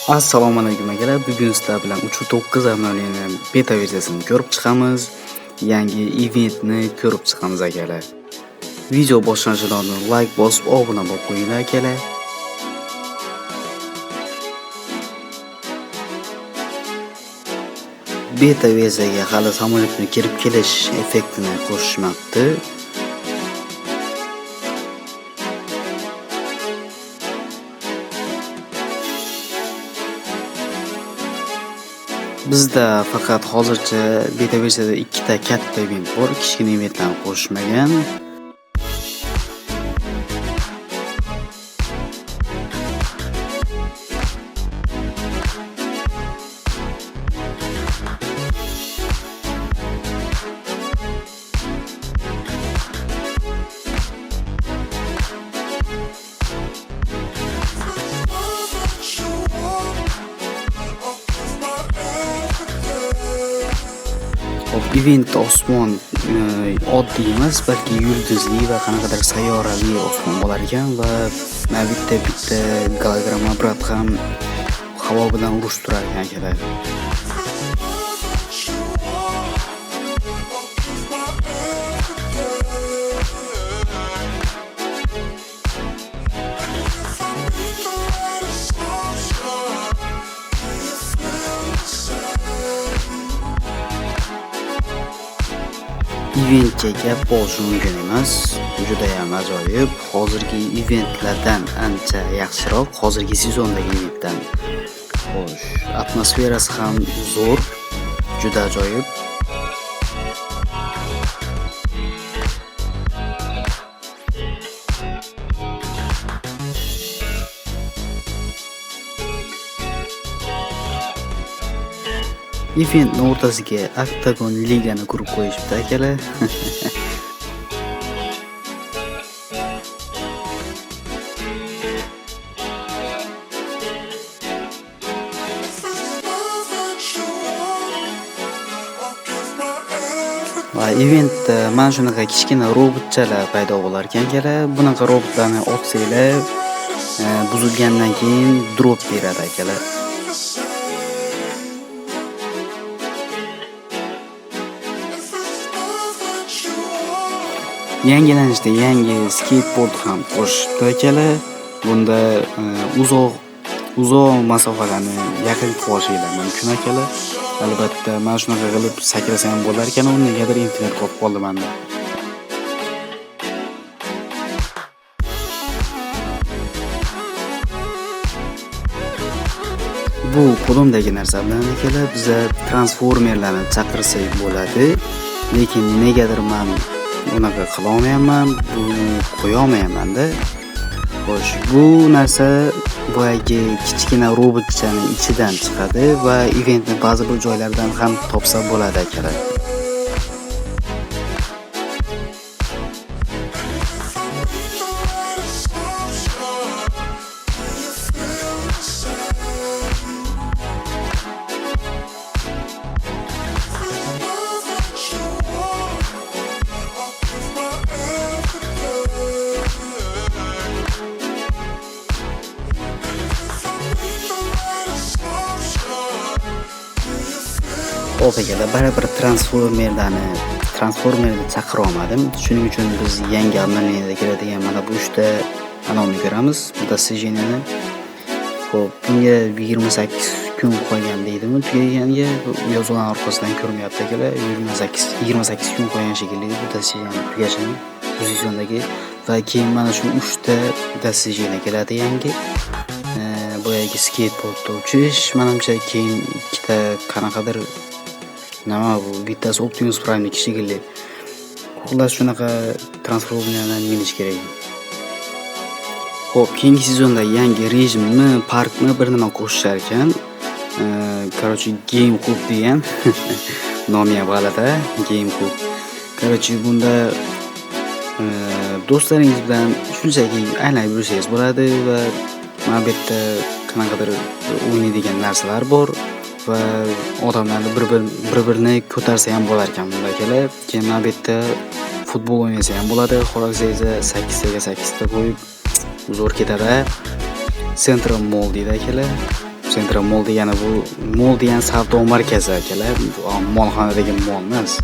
Assalomu alaykum akalar. Bugun sizlar bilan 3.9 amaliyotning beta versiyasini ko'rib chiqamiz. Yangi eventni ko'rib chiqamiz akalar. Video boshlanishidan oldin like bosib, obuna bo'lib qo'yinglar akalar. Beta versiyaga hali samolyotning kirib kelish effektini qo'shishmoqda. Bizda faqat hozircha beta versiyada ikkita katta event bor, kichkina eventlarni qo'shmagan. Event osmon oddiy emas, balki yulduzli va qanaqadir sayyorali osmon bo'lar ekan va bitta gologramma apparat ham havo bilan urush turar ekan akalar. Eventga gap bo'lishi mumkin emas, juda ham ajoyib. Hozirgi eventlardan ancha yaxshiroq, hozirgi sezondagi eventdan. Xo'sh, atmosferasi ham zo'r, juda ajoyib. Eventning o'rtasiga oktagon ligani qurib qo'yishibdi akalar. Va eventda mana shunaqa kichkina robotchalar paydo bo'lar ekan akalar. Bunaqa robotlarni otsanglar, buzilgandan keyin drop beradi akalar. Yangilanishda yangi skateboard ham qo'shibdi akalar. Bunda uzoq masofalarni yaqin qilishinglar mumkin akalar. Albatta, mana shunaqa qilib sakrasa ham bo'lar ekan, uni negadir internet qolib qoldi menda. Bu qo'limdagi narsa bilan akalar biza transformerlarni chaqirsak bo'ladi, lekin negadir men unaqa qila olmayapman, buni qo'ya olmayapman-da. Xo'sh, bu narsa boyagi kichkina robotchaning ichidan chiqadi va eventni ba'zi bir joylardan ham topsa bo'ladi akalar. Hop akalar, baribir transformerni chaqira olmadim. Shuning uchun biz yangi amaliyotga kiradigan mana bu 3 ta anonni ko'ramiz. Bunda sijinini. Xo'p, bunga 28 kun qo'ygan deydimi tugaganiga, yozuvlar orqasidan ko'rmayapti akalar. 28 kun qo'ygan shekilli bu dasijani tugashini pozitsiyondagi va keyin mana shu 3 ta dasijani keladi yangi. Boyagi skateboardda uchish, menimcha keyin ikkita qanaqadir nima bu, bittasi Optimus Prime shekilli. Xullas shunaqa transformerlardan minish kerak. Xo'p, keyingi sezonda yangi rejimni, parkni bir nima qo'shishar ekan. Короче, Game Club degan nomi ham g'alati, Game Club. Короче, bunda do'stlaringiz bilan shunchaki aylanib yursangiz bo'ladi va mana bu yerda qanaqadir o'ynaydigan narsalar bor va odamlarni bir-birini ko'tarsa ham bo'lar ekan bunda akalar. Keyin mana bu yerda futbol o'ynasa ham bo'ladi. Xohlasangiz 8 ta qo'yib zo'r ketadi. Central Mall deydi akalar. Centra Mall degani bu mall degan savdo markazi akalar. Molxonadagi mall emas.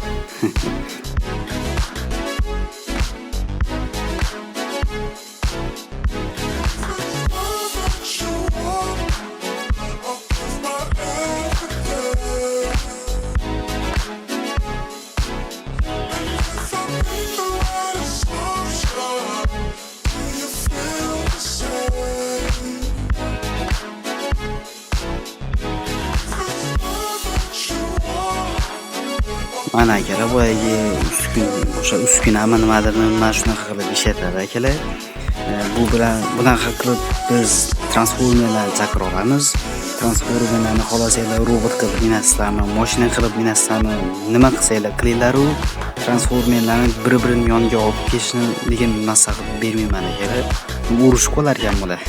Mana akalar boyagi o'sha uskuna nimadir mana shunaqa qilib ishlatadi akalar. Bunaqa qilib biz transformerlarni chaqira olamiz. Transformerlarni xolosanglar robot qilib minasizlarmi, mashina qilib minasizlarmi, nima qilsanglar qilinglar-u, transformerlarni bir-birini yoniga olib kelishni degan narsa qilib bermayman akalar. Urushib qolar ekan bular.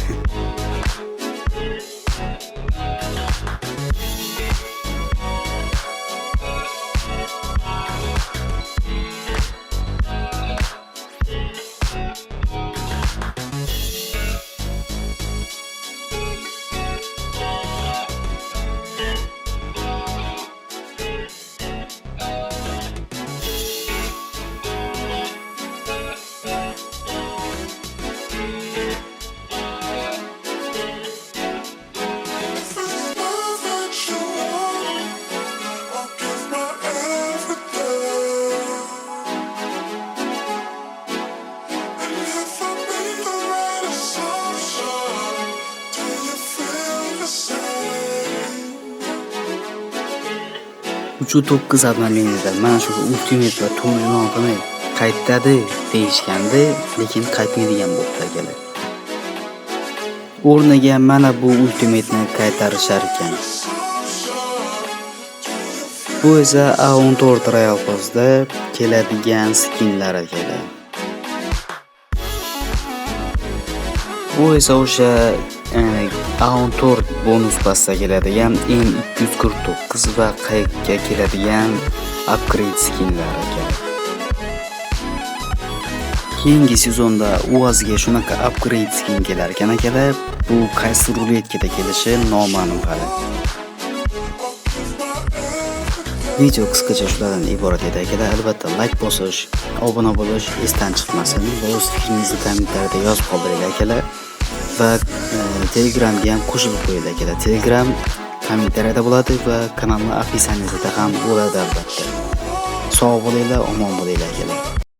Uchu 9 abonentda mana shu Ultimate va to'g'ri qaytadi deyishgandi, lekin qaytmaydigan bo'ldi akalar. O'rniga mana bu Ultimate'ni qaytarishar ekan. Bu esa A14 Royal Pass'da keladigan skinlar akalar. Bu esa o'sha A14 bonus passda keladigan M249 va qayiqga keladigan upgrade skinlar ekan. Keyingi sezonda UAZga shunaqa upgrade skin kelar ekan akalar. Bu qaysi ruletkada kelishi noma'lum hali. Video qisqacha shulardan iborat edi akalar. Albatta like bosish, obuna bo'lish esdan chiqmasin va o'z fikringizni kommentariyada yozib qoldiring akalar. Va Telegramga ham qo'shilib qo'yinglar akalar. Telegram kommentariyada bo'ladi va kanalning opisiyanida ham bo'ladi albatta. Sog' bo'linglar, omon bo'linglar akalar.